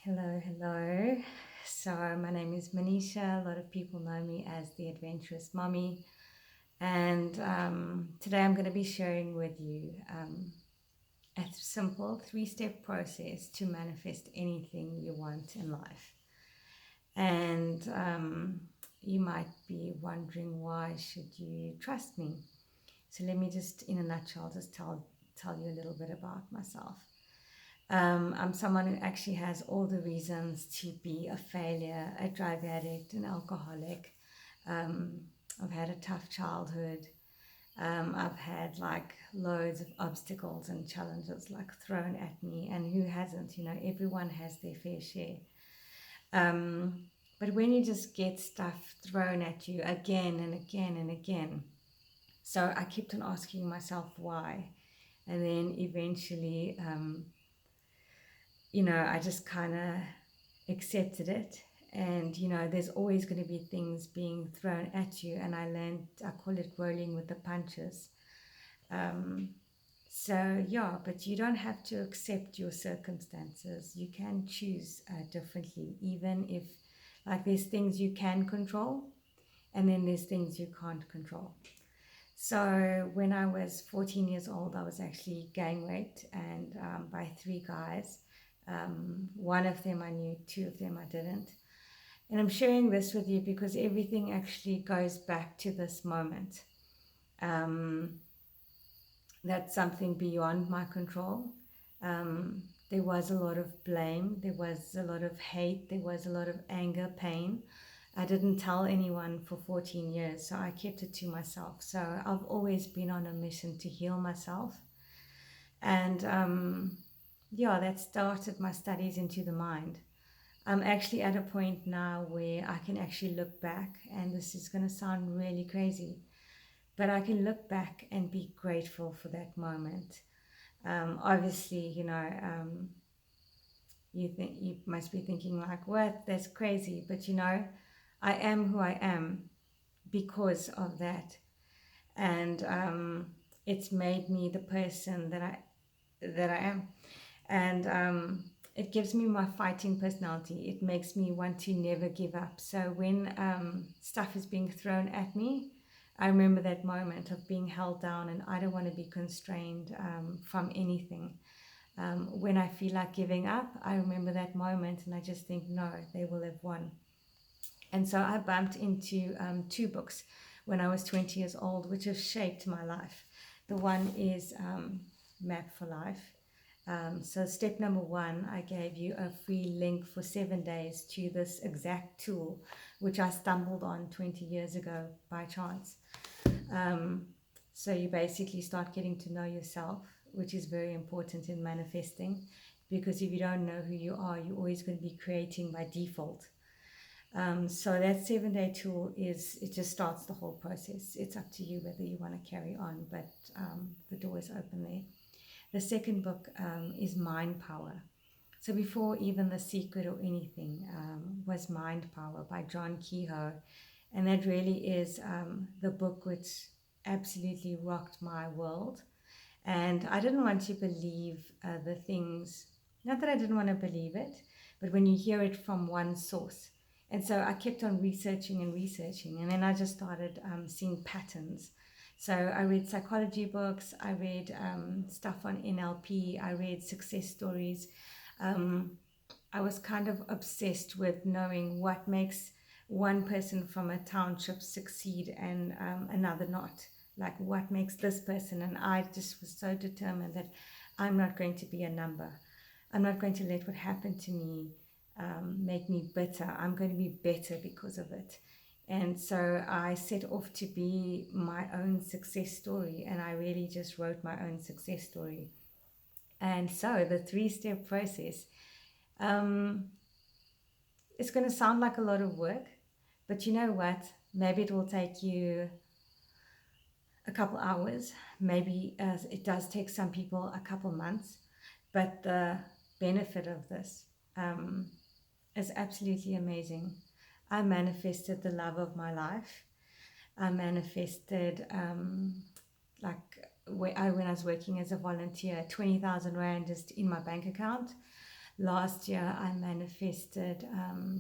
Hello. So, my name is Manisha. A lot of people know me as the Adventurous Mommy. And today I'm going to be sharing with you a simple 3-step process to manifest anything you want in life. And you might be wondering, why should you trust me? So, let me just, in a nutshell, just tell you a little bit about myself. I'm someone who actually has all the reasons to be a failure, a drug addict, an alcoholic. Um, I've had a tough childhood. I've had like loads of obstacles and challenges like thrown at me, and who hasn't? Everyone has their fair share. But when you just get stuff thrown at you again and again and again, so I kept on asking myself why, and then eventually. I just kind of accepted it. And, there's always going to be things being thrown at you. And I learned, I call it rolling with the punches. Um, but you don't have to accept your circumstances. You can choose differently, even if, like, there's things you can control, and then there's things you can't control. So when I was 14 years old, I was actually gang raped and by 3 guys. One of them I knew, 2 of them I didn't. And I'm sharing this with you because everything actually goes back to this moment. That's something beyond my control. There was a lot of blame, there was a lot of hate, there was a lot of anger, pain. I didn't tell anyone for 14 years, so I kept it to myself. So I've always been on a mission to heal myself. And that started my studies into the mind. I'm actually at a point now where I can actually look back, and this is going to sound really crazy, but I can look back and be grateful for that moment. Obviously, you must be thinking like, what? That's crazy. But I am who I am because of that, and it's made me the person that I am, and it gives me my fighting personality. It makes me want to never give up. So when stuff is being thrown at me, I remember that moment of being held down, and I don't want to be constrained from anything. When I feel like giving up, I remember that moment and I just think, no, they will have won. And so I bumped into 2 books when I was 20 years old, which have shaped my life. The one is Map for Life. So step number 1, I gave you a free link for 7 days to this exact tool, which I stumbled on 20 years ago by chance. So you basically start getting to know yourself, which is very important in manifesting, because if you don't know who you are, you're always going to be creating by default. So that 7-day tool it just starts the whole process. It's up to you whether you want to carry on, but the door is open there. The second book is Mind Power. So before even The Secret or anything was Mind Power by John Kehoe. And that really is the book which absolutely rocked my world. And I didn't want to believe the things, not that I didn't want to believe it, but when you hear it from one source. And so I kept on researching, and then I just started seeing patterns. So I read psychology books, I read stuff on NLP, I read success stories. I was kind of obsessed with knowing what makes one person from a township succeed and another not. Like, what makes this person? And I just was so determined that I'm not going to be a number. I'm not going to let what happened to me make me bitter. I'm going to be better because of it. And so I set off to be my own success story, and I really just wrote my own success story. And so the 3-step process, it's going to sound like a lot of work, but you know what? Maybe it will take you a couple hours. Maybe it does take some people a couple months, but the benefit of this is absolutely amazing. I manifested the love of my life. I manifested when I was working as a volunteer, 20,000 Rand just in my bank account. Last year I manifested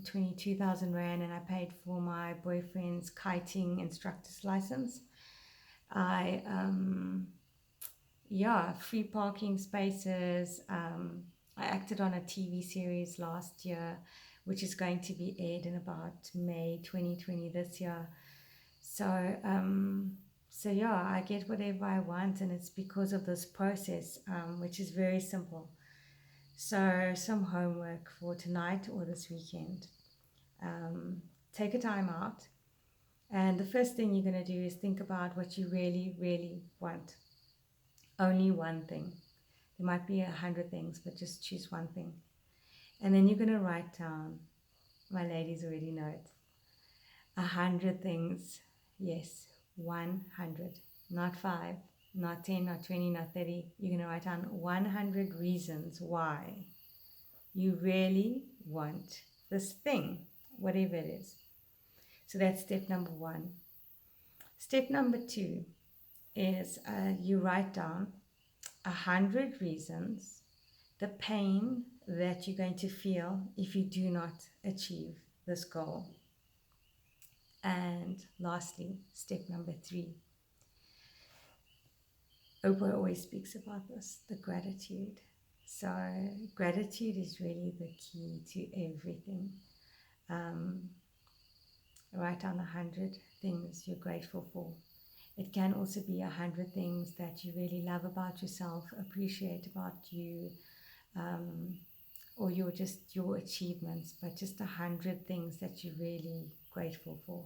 22,000 Rand, and I paid for my boyfriend's kiting instructor's license. I free parking spaces. I acted on a TV series last year, which is going to be aired in about May 2020 this year. So yeah, I get whatever I want, and it's because of this process, which is very simple. So some homework for tonight or this weekend. Take a time out, and the first thing you're going to do is think about what you really, really want. Only one thing. There might be 100 things, but just choose one thing. And then you're going to write down, my ladies already know it, 100 things. Yes, 100, not 5, not 10, not 20, not 30. You're going to write down 100 reasons why you really want this thing, whatever it is. So that's step number 1. Step number 2 is you write down 100 reasons, the pain that you're going to feel if you do not achieve this goal. And lastly, step number 3. Oprah always speaks about this, the gratitude. So gratitude is really the key to everything. Write down 100 things you're grateful for. It can also be 100 things that you really love about yourself, appreciate about you, or your achievements, but just 100 things that you're really grateful for.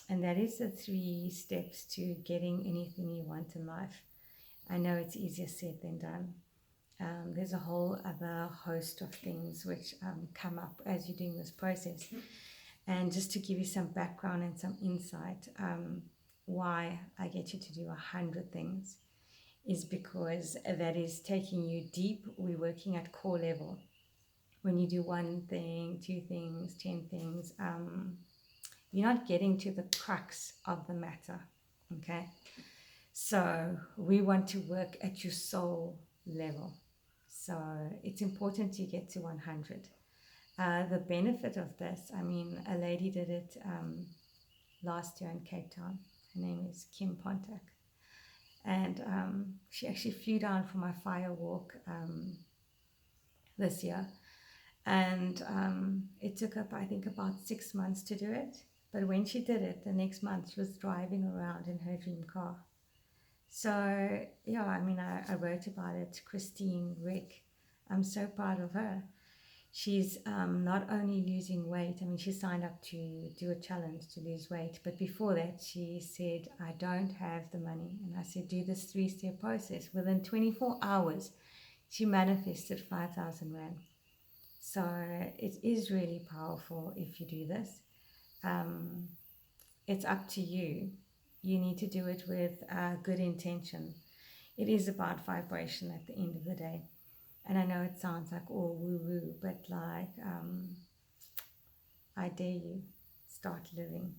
And that is the 3 steps to getting anything you want in life. I know it's easier said than done. There's a whole other host of things which come up as you're doing this process. And just to give you some background and some insight, why I get you to do 100 things is because that is taking you deep. We're working at core level. When you do 1 thing, 2 things, 10 things, you're not getting to the crux of the matter, okay? So we want to work at your soul level. So it's important you get to 100. The benefit of this, I mean, a lady did it last year in Cape Town. Her name is Kim Pontak. And she actually flew down for my fire walk this year. And it took up, I think, about 6 months to do it. But when she did it, the next month, she was driving around in her dream car. So, yeah, I mean, I wrote about it. Christine Rick, I'm so proud of her. She's not only losing weight, I mean, she signed up to do a challenge to lose weight. But before that, she said, I don't have the money. And I said, do this 3-step process. Within 24 hours, she manifested 5,000 Rand. So it is really powerful if you do this. It's up to you. You need to do it with good intention. It is about vibration at the end of the day. And I know it sounds like all woo-woo, but like, I dare you, start living.